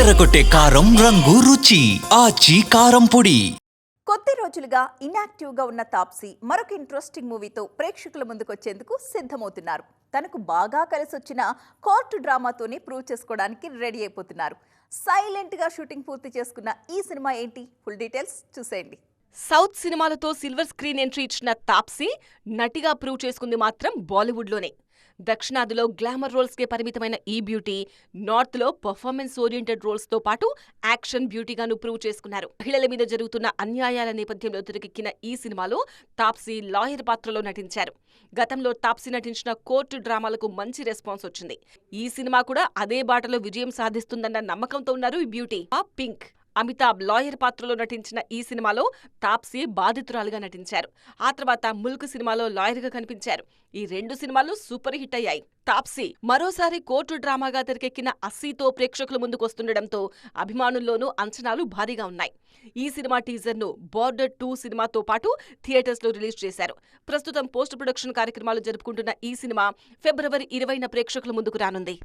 అదరగొట్టే కారం రంగు రుచి ఆచి కారం పొడి. కొద్ది రోజులుగా ఇన్యాక్టివ్గా ఉన్న తాప్సీ మరొక ఇంట్రెస్టింగ్ మూవీతో ప్రేక్షకుల ముందుకొచ్చేందుకు సిద్ధమవుతున్నారు. తనకు బాగా కలిసొచ్చిన కోర్టు డ్రామాతోనే ప్రూవ్ చేసుకోవడానికి రెడీ అయిపోతున్నారు. సైలెంట్గా షూటింగ్ పూర్తి చేసుకున్న ఈ సినిమా ఏంటి? ఫుల్ డీటెయిల్స్ చూసేయండి. సౌత్ సినిమాలతో సిల్వర్ స్క్రీన్ ఎంట్రీ ఇచ్చిన తాప్సీ నటిగా ప్రూవ్ చేసుకుంది మాత్రం బాలీవుడ్లోనే. దక్షిణాదిలో గ్లామర్ రోల్స్కే పరిమితమైన ఈ బ్యూటీ నార్త్లో పర్ఫార్మెన్స్ ఓరియంటెడ్ రోల్స్తో పాటు యాక్షన్ బ్యూటీగాను ప్రూవ్ చేసుకున్నారు. మహిళల మీద జరుగుతున్న అన్యాయాల నేపథ్యంలో తెరకెక్కిన ఈ సినిమాలో తాప్సీ లాయర్ పాత్రలో నటించారు. గతంలో తాప్సీ నటించిన కోర్టు డ్రామాలకు మంచి రెస్పాన్స్ వచ్చింది. ఈ సినిమా కూడా అదే బాటలో విజయం సాధిస్తుందన్న నమ్మకంతో ఉన్నారు ఈ బ్యూటీ. పింక్ అమితాబ్ లాయర్ పాత్రలో నటించిన ఈ సినిమాలో తాప్సీ బాధితురాలుగా నటించారు. ఆ తర్వాత ముల్క్ సినిమాలో లాయర్గా కనిపించారు. ఈ 2 సినిమాలు సూపర్ హిట్ అయ్యాయి. తాప్సీ మరోసారి కోర్టు డ్రామాగా తెరకెక్కిన అస్సీతో ప్రేక్షకుల ముందుకొస్తుండటంతో అభిమానుల్లోనూ అంచనాలు భారీగా ఉన్నాయి. ఈ సినిమా టీజర్ను బార్డర్ 2 సినిమాతో పాటు థియేటర్స్లో రిలీజ్ చేశారు. ప్రస్తుతం పోస్ట్ ప్రొడక్షన్ కార్యక్రమాలు జరుపుకుంటున్న ఈ సినిమా ఫిబ్రవరి 20న ప్రేక్షకుల ముందుకు రానుంది.